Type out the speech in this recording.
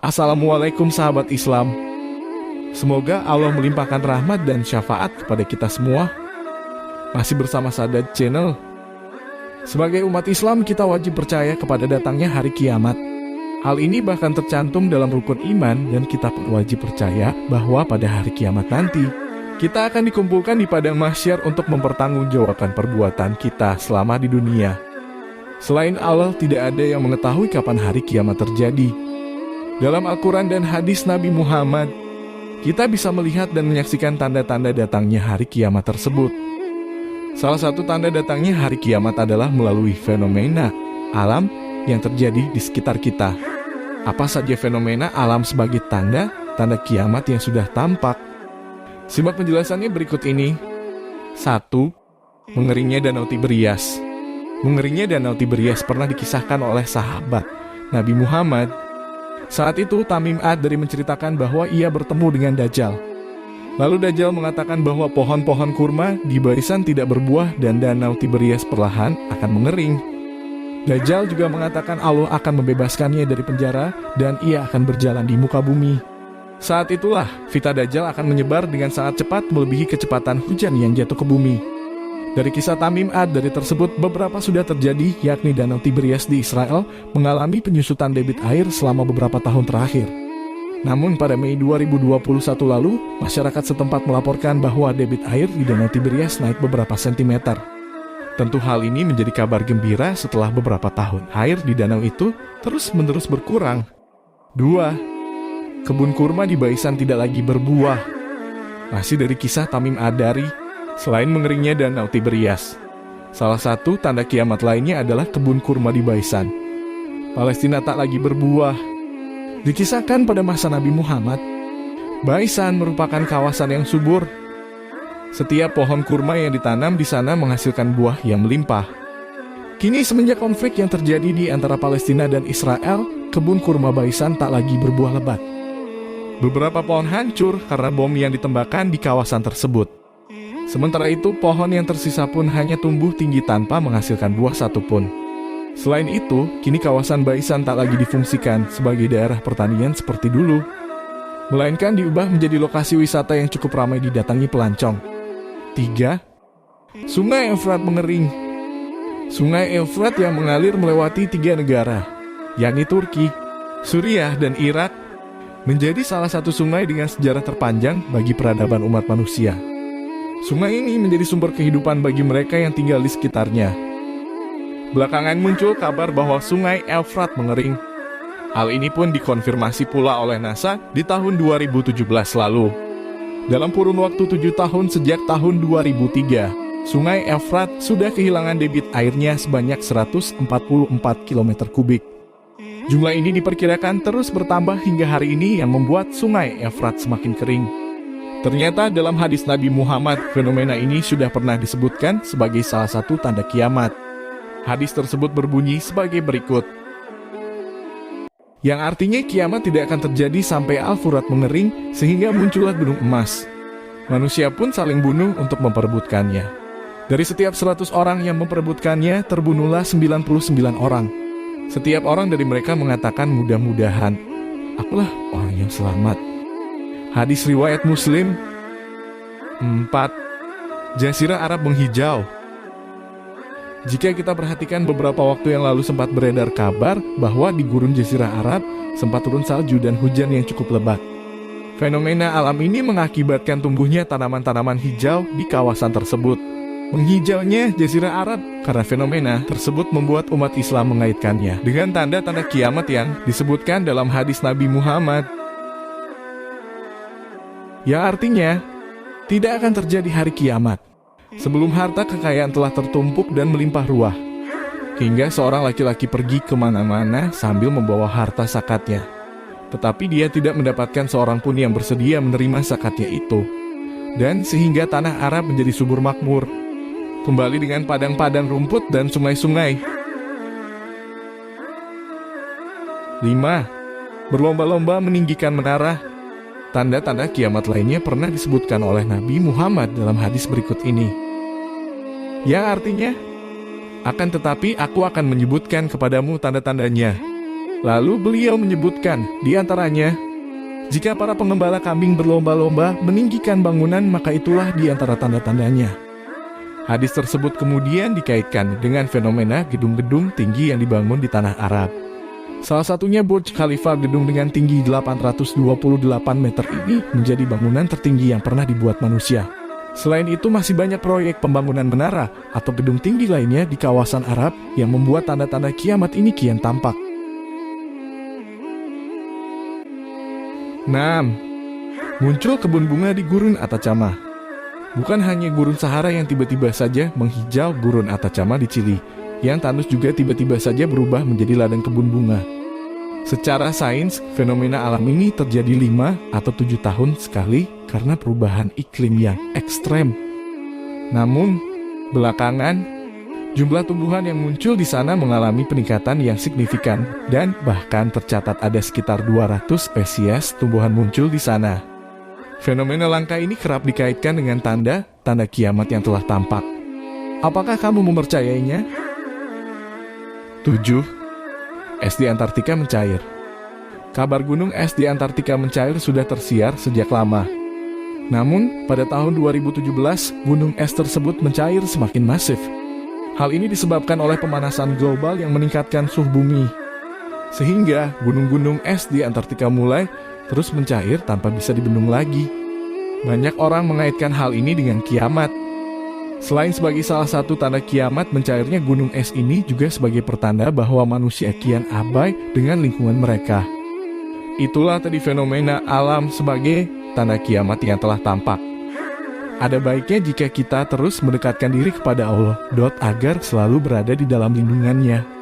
Assalamualaikum sahabat Islam. Semoga Allah melimpahkan rahmat dan syafaat kepada kita semua. Masih bersama Sadat Channel. Sebagai umat Islam, kita wajib percaya kepada datangnya hari kiamat. Hal ini bahkan tercantum dalam rukun iman, dan kita pun wajib percaya bahwa pada hari kiamat nanti kita akan dikumpulkan di padang mahsyar untuk mempertanggungjawabkan perbuatan kita selama di dunia. Selain Allah, tidak ada yang mengetahui kapan hari kiamat terjadi. Dalam Al-Quran dan hadis Nabi Muhammad, kita bisa melihat dan menyaksikan tanda-tanda datangnya hari kiamat tersebut. Salah satu tanda datangnya hari kiamat adalah melalui fenomena alam yang terjadi di sekitar kita. Apa saja fenomena alam sebagai tanda kiamat yang sudah tampak? Simak penjelasannya berikut ini. 1. Mengeringnya Danau Tiberias. Mengeringnya Danau Tiberias pernah dikisahkan oleh sahabat Nabi Muhammad. Saat itu Tamim Ad-Dari menceritakan bahwa ia bertemu dengan Dajjal. Lalu Dajjal mengatakan bahwa pohon-pohon kurma di barisan tidak berbuah dan Danau Tiberias perlahan akan mengering. Dajjal juga mengatakan Allah akan membebaskannya dari penjara dan ia akan berjalan di muka bumi. Saat itulah fitnah Dajjal akan menyebar dengan sangat cepat melebihi kecepatan hujan yang jatuh ke bumi. Dari kisah Tamim Ad-Dari tersebut, beberapa sudah terjadi, yakni Danau Tiberias di Israel mengalami penyusutan debit air selama beberapa tahun terakhir. Namun pada Mei 2021 lalu, masyarakat setempat melaporkan bahwa debit air di Danau Tiberias naik beberapa sentimeter. Tentu hal ini menjadi kabar gembira setelah beberapa tahun air di danau itu terus-menerus berkurang. 2. Kebun kurma di Baisan tidak lagi berbuah. Masih dari kisah Tamim Ad-Dari, selain mengeringnya Danau Tiberias, salah satu tanda kiamat lainnya adalah kebun kurma di Baisan. Palestina tak lagi berbuah. Dikisahkan pada masa Nabi Muhammad, Baisan merupakan kawasan yang subur. Setiap pohon kurma yang ditanam di sana menghasilkan buah yang melimpah. Kini semenjak konflik yang terjadi di antara Palestina dan Israel, kebun kurma Baisan tak lagi berbuah lebat. Beberapa pohon hancur karena bom yang ditembakkan di kawasan tersebut. Sementara itu, pohon yang tersisa pun hanya tumbuh tinggi tanpa menghasilkan buah satupun. Selain itu, kini kawasan Baisan tak lagi difungsikan sebagai daerah pertanian seperti dulu, melainkan diubah menjadi lokasi wisata yang cukup ramai didatangi pelancong. 3. Sungai Efrat mengering. Sungai Efrat yang mengalir melewati 3 negara, yakni Turki, Suriah, dan Irak, menjadi salah satu sungai dengan sejarah terpanjang bagi peradaban umat manusia. Sungai ini menjadi sumber kehidupan bagi mereka yang tinggal di sekitarnya. Belakangan muncul kabar bahwa sungai Efrat mengering. Hal ini pun dikonfirmasi pula oleh NASA di tahun 2017 lalu. Dalam kurun waktu 7 tahun sejak tahun 2003, sungai Efrat sudah kehilangan debit airnya sebanyak 144 km kubik. Jumlah ini diperkirakan terus bertambah hingga hari ini yang membuat sungai Efrat semakin kering. Ternyata dalam hadis Nabi Muhammad, fenomena ini sudah pernah disebutkan sebagai salah satu tanda kiamat. Hadis tersebut berbunyi sebagai berikut. Yang artinya kiamat tidak akan terjadi sampai Al-Furat mengering sehingga muncullah gunung emas. Manusia pun saling bunuh untuk memperebutkannya. Dari setiap 100 orang yang memperebutkannya, terbunuhlah 99 orang. Setiap orang dari mereka mengatakan mudah-mudahan akulah orang yang selamat. Hadis riwayat Muslim. 4. Jazirah Arab menghijau. Jika kita perhatikan, beberapa waktu yang lalu sempat beredar kabar bahwa di gurun Jazirah Arab sempat turun salju dan hujan yang cukup lebat. Fenomena alam ini mengakibatkan tumbuhnya tanaman-tanaman hijau di kawasan tersebut. Menghijaunya Jazirah Arab karena fenomena tersebut membuat umat Islam mengaitkannya dengan tanda-tanda kiamat yang disebutkan dalam hadis Nabi Muhammad. Yang artinya, tidak akan terjadi hari kiamat sebelum harta kekayaan telah tertumpuk dan melimpah ruah, hingga seorang laki-laki pergi kemana-mana sambil membawa harta zakatnya. Tetapi dia tidak mendapatkan seorang pun yang bersedia menerima zakatnya itu. Dan sehingga tanah Arab menjadi subur makmur, kembali dengan padang-padang rumput dan sungai-sungai. 5. Berlomba-lomba meninggikan menara. Tanda-tanda kiamat lainnya pernah disebutkan oleh Nabi Muhammad dalam hadis berikut ini. Yang artinya, akan tetapi aku akan menyebutkan kepadamu tanda-tandanya. Lalu beliau menyebutkan, di antaranya, jika para pengembala kambing berlomba-lomba meninggikan bangunan, maka itulah di antara tanda-tandanya. Hadis tersebut kemudian dikaitkan dengan fenomena gedung-gedung tinggi yang dibangun di tanah Arab. Salah satunya Burj Khalifa, gedung dengan tinggi 828 meter ini menjadi bangunan tertinggi yang pernah dibuat manusia. Selain itu masih banyak proyek pembangunan menara atau gedung tinggi lainnya di kawasan Arab yang membuat tanda-tanda kiamat ini kian tampak. 6. Muncul kebun bunga di Gurun Atacama. Bukan hanya gurun Sahara yang tiba-tiba saja menghijau, Gurun Atacama di Chili, yang tandus juga tiba-tiba saja berubah menjadi ladang kebun bunga. Secara sains, fenomena alam ini terjadi 5 atau 7 tahun sekali karena perubahan iklim yang ekstrem. Namun, belakangan, jumlah tumbuhan yang muncul di sana mengalami peningkatan yang signifikan dan bahkan tercatat ada sekitar 200 spesies tumbuhan muncul di sana. Fenomena langka ini kerap dikaitkan dengan tanda kiamat yang telah tampak. Apakah kamu mempercayainya? 7. Es di Antartika mencair. Kabar gunung es di Antartika mencair sudah tersiar sejak lama. Namun, pada tahun 2017, gunung es tersebut mencair semakin masif. Hal ini disebabkan oleh pemanasan global yang meningkatkan suhu bumi. Sehingga gunung-gunung es di Antartika mulai terus mencair tanpa bisa dibendung lagi. Banyak orang mengaitkan hal ini dengan kiamat. Selain sebagai salah satu tanda kiamat, mencairnya gunung es ini juga sebagai pertanda bahwa manusia kian abai dengan lingkungan mereka. Itulah tadi fenomena alam sebagai tanda kiamat yang telah tampak. Ada baiknya jika kita terus mendekatkan diri kepada Allah, agar selalu berada di dalam lindungannya.